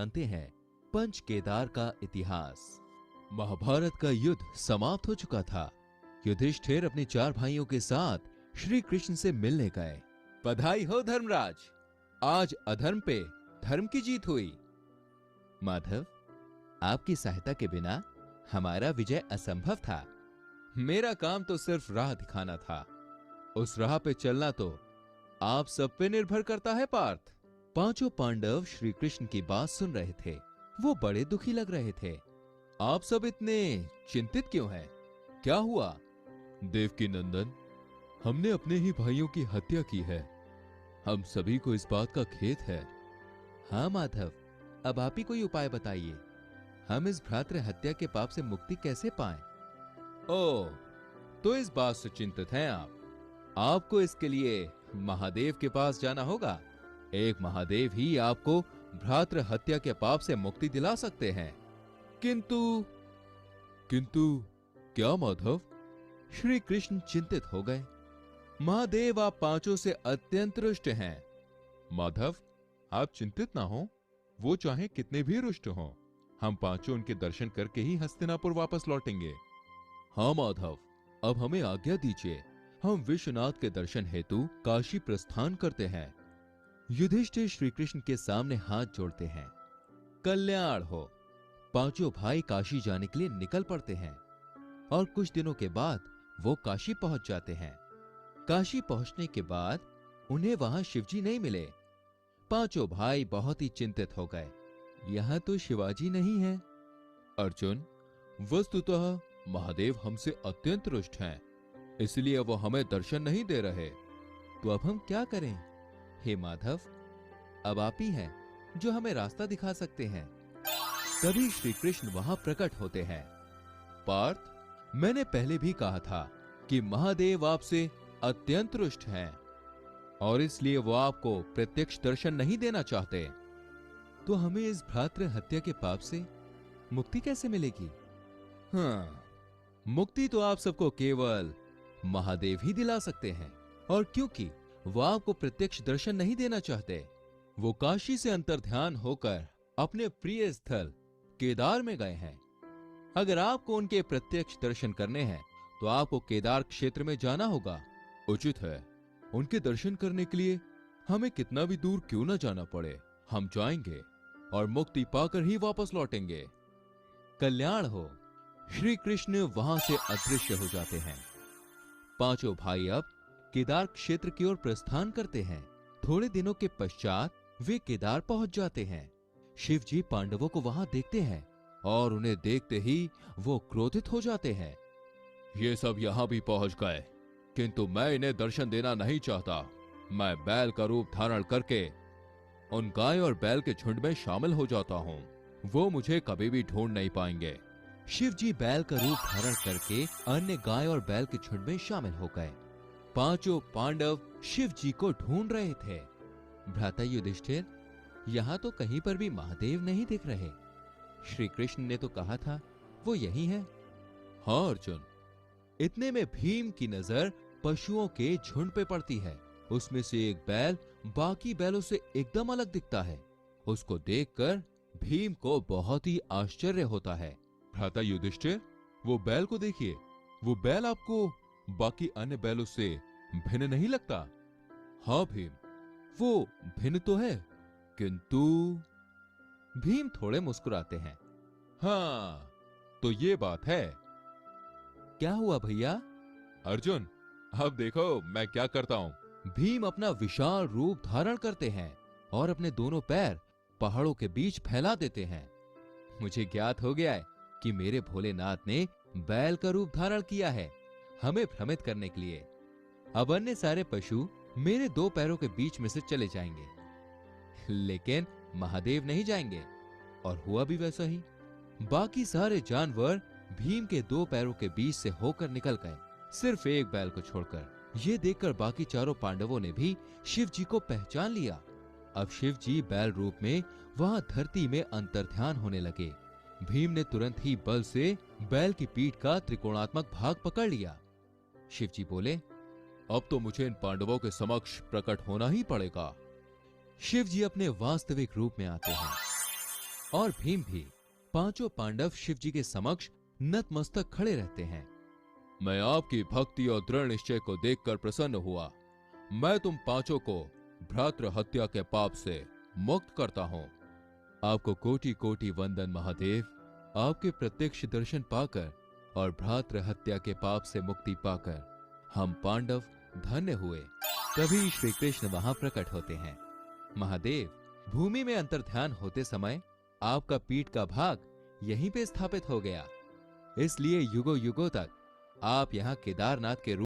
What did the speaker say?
जानते हैं पंच केदार का इतिहास। महाभारत का युद्ध समाप्त हो चुका था। युधिष्ठिर अपने 4 भाइयों के साथ श्री कृष्ण से मिलने गए। बधाई हो धर्मराज, आज अधर्म पे धर्म की जीत हुई। माधव, आपकी सहायता के बिना हमारा विजय असंभव था। मेरा काम तो सिर्फ राह दिखाना था, उस राह पे चलना तो आप सब पे निर्भर करता है पार्थ। 5 पांडव श्री कृष्ण की बात सुन रहे थे। वो बड़े दुखी लग रहे थे। आप सब इतने चिंतित क्यों हैं? क्या हुआ? देवकी नंदन, हमने अपने ही भाइयों की हत्या की है। हम सभी को इस बात का खेद है। हाँ माधव, अब आप ही कोई उपाय बताइए। हम इस भ्रातृ हत्या के पाप से मुक्ति कैसे पाएं? ओह, तो इस बात से चिंतित हैं आप। आपको इसके लिए महादेव के पास जाना होगा। एक महादेव ही आपको भ्रातृ हत्या के पाप से मुक्ति दिला सकते हैं। किंतु क्या माधव? श्री कृष्ण चिंतित हो गए। महादेव, आप 5 से अत्यंत रुष्ट हैं। माधव, आप चिंतित ना हो, वो चाहे कितने भी रुष्ट हों, हम 5 उनके दर्शन करके ही हस्तिनापुर वापस लौटेंगे। हाँ माधव, अब हमें आज्ञा दीजिए, हम विश्वनाथ के दर्शन हेतु काशी प्रस्थान करते हैं। युधिष्ठिर श्री कृष्ण के सामने हाथ जोड़ते हैं। कल्याण हो। 5 भाई काशी जाने के लिए निकल पड़ते हैं और कुछ दिनों के बाद वो काशी पहुंच जाते हैं। काशी पहुंचने के बाद उन्हें वहां शिवजी नहीं मिले। 5 भाई बहुत ही चिंतित हो गए। यहां तो शिवाजी नहीं है। अर्जुन, वस्तुतः महादेव हमसे अत्यंत रुष्ट हैं, इसलिए वो हमें दर्शन नहीं दे रहे। तो अब हम क्या करें? हे माधव, अब आप ही हैं जो हमें रास्ता दिखा सकते हैं। तभी श्री कृष्ण वहां प्रकट होते हैं। पार्थ, मैंने पहले भी कहा था कि महादेव आपसे अत्यंत रुष्ट हैं और इसलिए वो आपको प्रत्यक्ष दर्शन नहीं देना चाहते। तो हमें इस भ्रातृ हत्या के पाप से मुक्ति कैसे मिलेगी? हाँ, मुक्ति तो आप सबको केवल महादेव ही दिला सकते हैं। और क्योंकि वो आपको प्रत्यक्ष दर्शन नहीं देना चाहते, वो काशी से अंतर्ध्यान होकर अपने प्रिय स्थल केदार में गए हैं। अगर आपको उनके प्रत्यक्ष दर्शन करने हैं तो आपको केदार क्षेत्र में जाना होगा। उचित है, उनके दर्शन करने के लिए हमें कितना भी दूर क्यों न जाना पड़े, हम जाएंगे और मुक्ति पाकर ही वापस लौटेंगे। कल्याण हो। श्री कृष्ण वहां से अदृश्य हो जाते हैं। 5 भाई अब केदार क्षेत्र की ओर प्रस्थान करते हैं। थोड़े दिनों के पश्चात वे केदार पहुंच जाते हैं। शिव जी पांडवों को वहां देखते हैं और उन्हें देखते ही वो क्रोधित हो जाते हैं। ये सब यहां भी पहुंच गए, किंतु मैं इन्हें दर्शन देना नहीं चाहता। मैं बैल का रूप धारण करके उन गाय और बैल के झुंड में शामिल हो जाता हूं। वो मुझे कभी भी ढूंढ नहीं पाएंगे। शिव जी बैल का रूप धारण करके अन्य गाय और बैल के झुंड में शामिल हो गए। 5 पांडव शिव जी को ढूंढ रहे थे। भ्राता युधिष्ठिर, यहां तो कहीं पर भी महादेव नहीं दिख रहे। श्री कृष्ण ने तो कहा था वो यही है। हाँ अर्जुन। इतने में भीम की नजर पशुओं के झुंड पे पड़ती है। उसमें से एक बैल बाकी बैलों से एकदम अलग दिखता है। उसको देखकर भीम को बहुत ही आश्चर्य होता है। भ्राता युधिष्ठिर, वो बैल को देखिए। वो बैल आपको बाकी अन्य बैलों से भिन्न नहीं लगता? हाँ भीम, वो भिन्न तो है, किंतु भीम थोड़े मुस्कुराते हैं। हाँ, तो ये बात है। क्या हुआ भैया? अर्जुन, अब देखो मैं क्या करता हूं। भीम अपना विशाल रूप धारण करते हैं और अपने दोनों पैर पहाड़ों के बीच फैला देते हैं। मुझे ज्ञात हो गया है कि मेरे भोलेनाथ ने बैल का रूप धारण किया है हमें भ्रमित करने के लिए। अब अन्य सारे पशु मेरे 2 पैरों के बीच में से चले जाएंगे, लेकिन महादेव नहीं जाएंगे। और हुआ भी वैसा ही। बाकी सारे जानवर भीम के 2 पैरों के बीच से होकर निकल गए, सिर्फ एक बैल को छोड़कर। ये देखकर बाकी 4 पांडवों ने भी शिव जी को पहचान लिया। अब शिव जी बैल रूप में वहां धरती में अंतर्ध्यान होने लगे। भीम ने तुरंत ही बल से बैल की पीठ का त्रिकोणात्मक भाग पकड़ लिया। शिव जी बोले, अब तो मुझे इन पांडवों के समक्ष प्रकट होना ही पड़ेगा। शिव जी अपने वास्तविक रूप में आते हैं। और भीम भी पांचों पांडव शिव जी के समक्ष नतमस्तक खड़े रहते हैं। मैं आपकी भक्ति और दृढ़ निश्चय को देखकर प्रसन्न हुआ। मैं तुम पांचों को भ्रातृ हत्या के पाप से मुक्त करता हूं। आपको कोटि कोटि वंदन महादेव। आपके प्रत्यक्ष दर्शन पाकर और भ्रातृ हत्या के पाप से मुक्ति पाकर हम पांडव धन्य हुए। तभी श्री कृष्ण वहां प्रकट होते हैं। महादेव, भूमि में अंतर्ध्यान होते समय आपका पीठ का भाग यहीं पे स्थापित हो गया, इसलिए युगों युगों तक आप यहाँ केदारनाथ के रूप